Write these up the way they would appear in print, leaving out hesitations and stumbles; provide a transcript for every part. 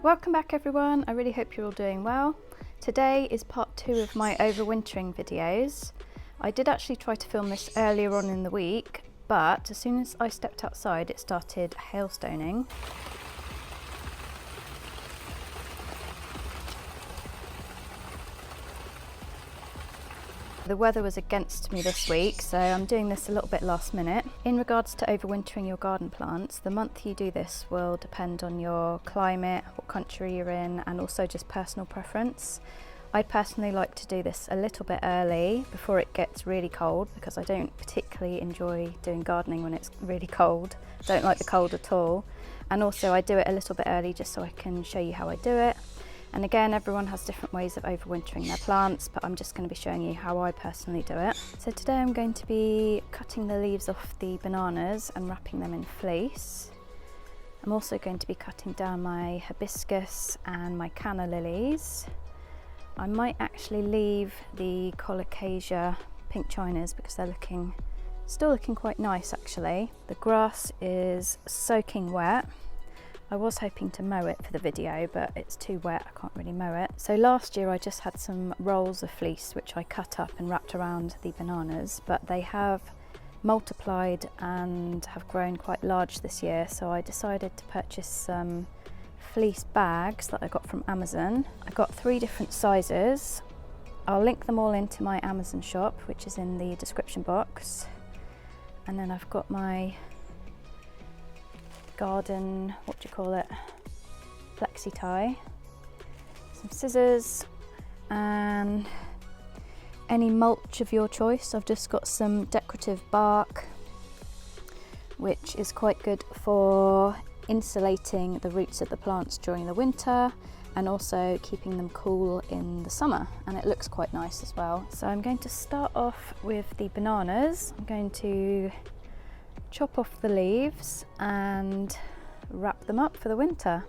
Welcome back everyone, I really hope you're all doing well. Today is part 2 of my overwintering videos. I did actually try to film this earlier on in the week, but as soon as I stepped outside it started hailstoning. The weather was against me this week, so I'm doing this a little bit last minute. In regards to overwintering your garden plants, the month you do this will depend on your climate, what country you're in, and also just personal preference. I'd personally like to do this a little bit early before it gets really cold, because I don't particularly enjoy doing gardening when it's really cold. Don't like the cold at all. And also I do it a little bit early just so I can show you how I do it. And again, everyone has different ways of overwintering their plants, but I'm just going to be showing you how I personally do it. So today I'm going to be cutting the leaves off the bananas and wrapping them in fleece. I'm also going to be cutting down my hibiscus and my canna lilies. I might actually leave the COLOCASIA pink chinas because they're still looking quite nice actually. The grass is soaking wet. I was hoping to mow it for the video, but it's too wet, I can't really mow it. So last year I just had some rolls of fleece which I cut up and wrapped around the bananas, but they have multiplied and have grown quite large this year, so I decided to purchase some fleece bags that I got from Amazon. I got 3 different sizes. I'll link them all into my Amazon shop, which is in the description box. And then I've got my garden, flexi tie, some scissors, and any mulch of your choice. I've just got some decorative bark, which is quite good for insulating the roots of the plants during the winter and also keeping them cool in the summer, and it looks quite nice as well. So I'm going to start off with the bananas. I'm going to chop off the leaves and wrap them up for the winter.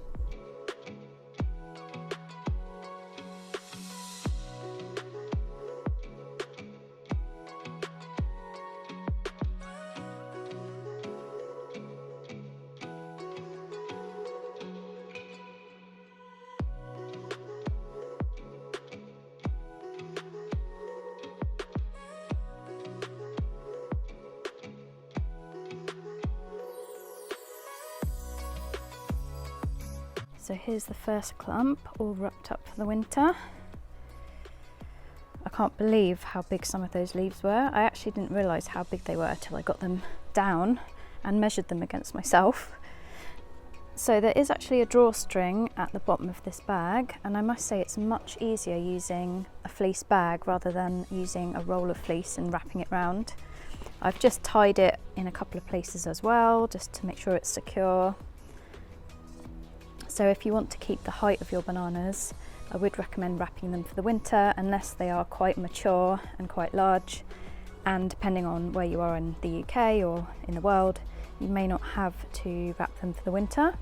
So here's the first clump, all wrapped up for the winter. I can't believe how big some of those leaves were. I actually didn't realise how big they were till I got them down and measured them against myself. So there is actually a drawstring at the bottom of this bag, and I must say it's much easier using a fleece bag rather than using a roll of fleece and wrapping it round. I've just tied it in a couple of places as well, just to make sure it's secure. So if you want to keep the height of your bananas, I would recommend wrapping them for the winter unless they are quite mature and quite large, and depending on where you are in the UK or in the world, you may not have to wrap them for the winter.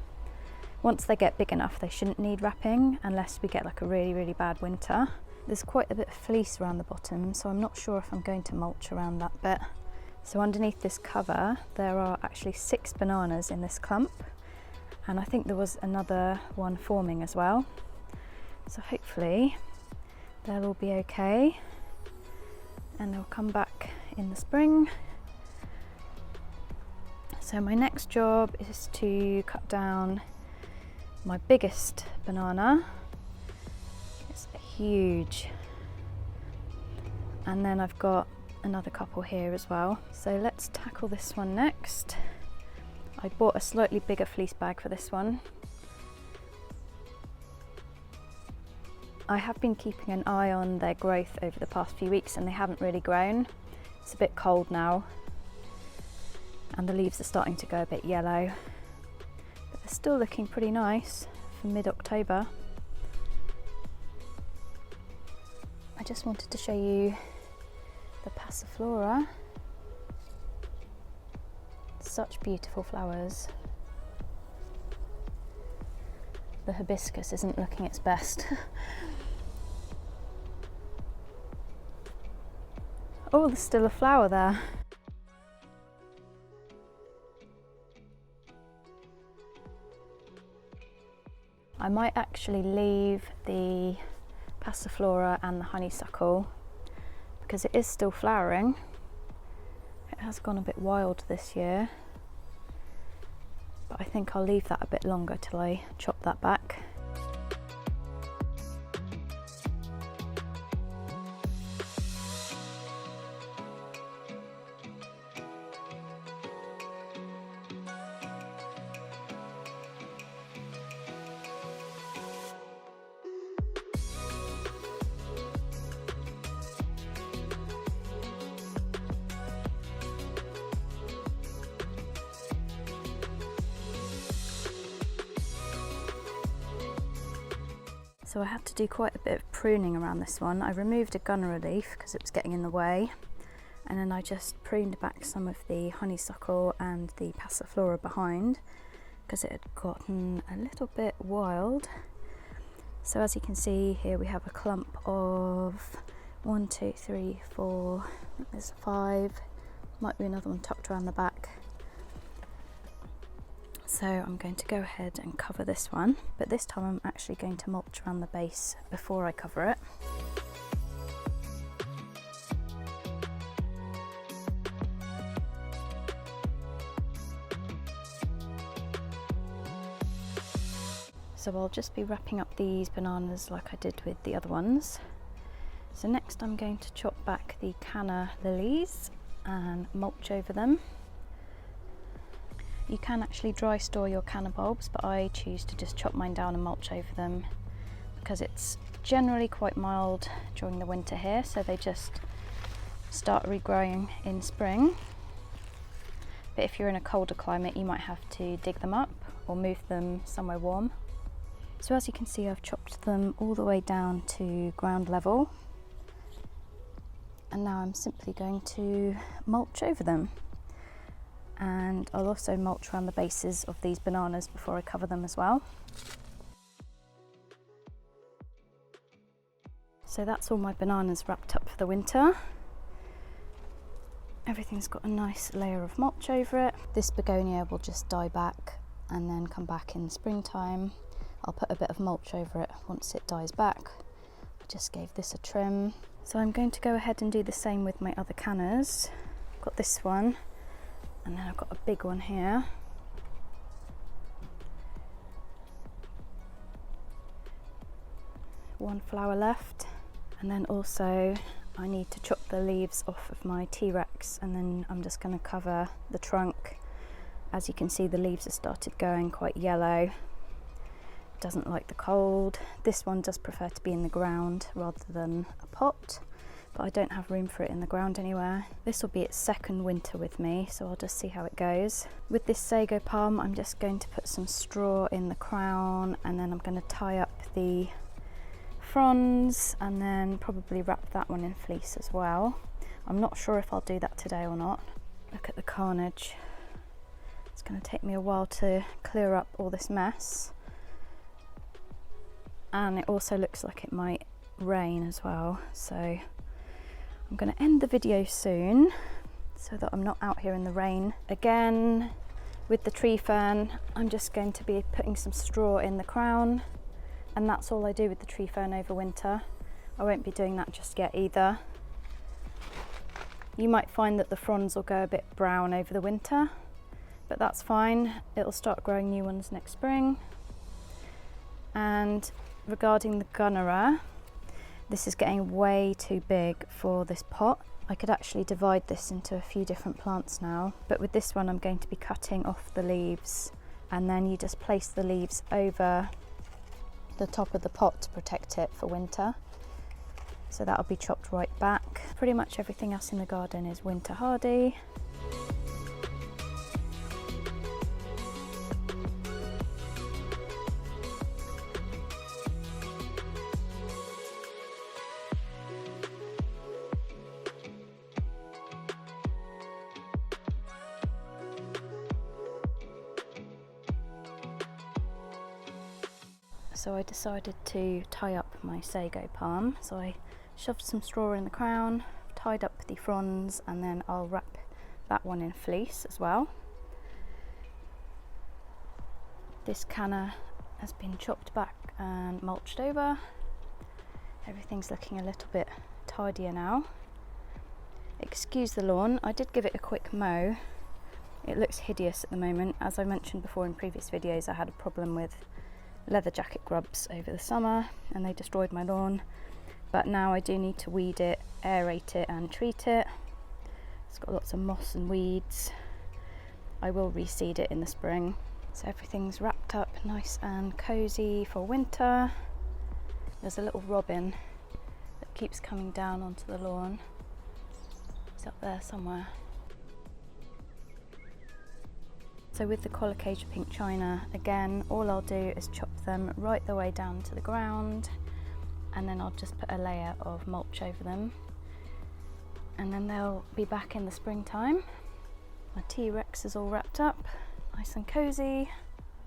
Once they get big enough, they shouldn't need wrapping unless we get like a really bad winter. There's quite a bit of fleece around the bottom, so I'm not sure if I'm going to mulch around that bit. So underneath this cover there are actually 6 bananas in this clump, and I think there was another one forming as well. So hopefully they'll all be okay and they'll come back in the spring. So my next job is to cut down my biggest banana. It's huge. And then I've got another couple here as well. So let's tackle this one next. I bought a slightly bigger fleece bag for this one. I have been keeping an eye on their growth over the past few weeks and they haven't really grown. It's a bit cold now and the leaves are starting to go a bit yellow, but they're still looking pretty nice for mid-October. I just wanted to show you the passiflora. Such beautiful flowers. The hibiscus isn't looking its best. Oh, there's still a flower there. I might actually leave the passiflora and the honeysuckle because it is still flowering. It has gone a bit wild this year, but I think I'll leave that a bit longer till I chop that back. So I had to do quite a bit of pruning around this one. I removed a Gunnera leaf because it was getting in the way, and then I just pruned back some of the honeysuckle and the passiflora behind because it had gotten a little bit wild. So as you can see here, we have a clump of 1, 2, 3, 4, I think there's 5, might be another one tucked around the back. So I'm going to go ahead and cover this one, but this time I'm actually going to mulch around the base before I cover it. So I'll just be wrapping up these bananas like I did with the other ones. So next I'm going to chop back the canna lilies and mulch over them. You can actually dry store your canna bulbs, but I choose to just chop mine down and mulch over them because it's generally quite mild during the winter here, so they just start regrowing in spring. But if you're in a colder climate, you might have to dig them up or move them somewhere warm. So as you can see, I've chopped them all the way down to ground level, and now I'm simply going to mulch over them. And I'll also mulch around the bases of these bananas before I cover them as well. So that's all my bananas wrapped up for the winter. Everything's got a nice layer of mulch over it. This begonia will just die back and then come back in springtime. I'll put a bit of mulch over it once it dies back. I just gave this a trim. So I'm going to go ahead and do the same with my other cannas. I've got this one, and then I've got a big one here. One flower left. And then also I need to chop the leaves off of my T-Rex, and then I'm just going to cover the trunk. As you can see, the leaves have started going quite yellow. Doesn't like the cold. This one does prefer to be in the ground rather than a pot, but I don't have room for it in the ground anywhere. This will be its second winter with me, so I'll just see how it goes. With this sago palm, I'm just going to put some straw in the crown, and then I'm going to tie up the fronds and then probably wrap that one in fleece as well. I'm not sure if I'll do that today or not. Look at the carnage. It's going to take me a while to clear up all this mess. And it also looks like it might rain as well, so I'm going to end the video soon so that I'm not out here in the rain again. With the tree fern, I'm just going to be putting some straw in the crown, and that's all I do with the tree fern over winter. I won't be doing that just yet either. You might find that the fronds will go a bit brown over the winter, but that's fine. It'll start growing new ones next spring. And regarding the Gunnera, this is getting way too big for this pot. I could actually divide this into a few different plants now, but with this one I'm going to be cutting off the leaves, and then you just place the leaves over the top of the pot to protect it for winter. So that'll be chopped right back. Pretty much everything else in the garden is winter hardy. So I decided to tie up my sago palm. So I shoved some straw in the crown, tied up the fronds, and then I'll wrap that one in fleece as well. This canna has been chopped back and mulched over. Everything's looking a little bit tidier now. Excuse the lawn, I did give it a quick mow. It looks hideous at the moment. As I mentioned before in previous videos, I had a problem with leather jacket grubs over the summer and they destroyed my lawn. But now I do need to weed it, aerate it and treat it. It's got lots of moss and weeds. I will reseed it in the spring. So everything's wrapped up nice and cozy for winter. There's a little robin that keeps coming down onto the lawn. It's up there somewhere. So with the COLOCASIA pink china, again, all I'll do is chop them right the way down to the ground, and then I'll just put a layer of mulch over them. And then they'll be back in the springtime. My T-Rex is all wrapped up, nice and cozy.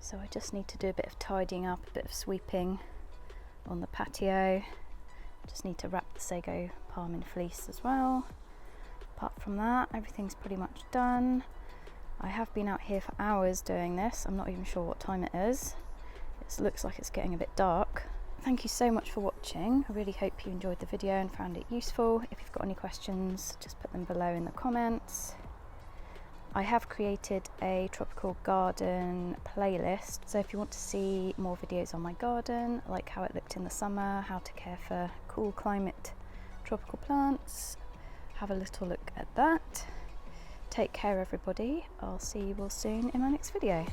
So I just need to do a bit of tidying up, a bit of sweeping on the patio. Just need to wrap the sago palm in fleece as well. Apart from that, everything's pretty much done. I have been out here for hours doing this. I'm not even sure what time it is. It looks like it's getting a bit dark. Thank you so much for watching. I really hope you enjoyed the video and found it useful. If you've got any questions, just put them below in the comments. I have created a tropical garden playlist, so if you want to see more videos on my garden, like how it looked in the summer, how to care for cool climate tropical plants, have a little look at that. Take care everybody, I'll see you all soon in my next video.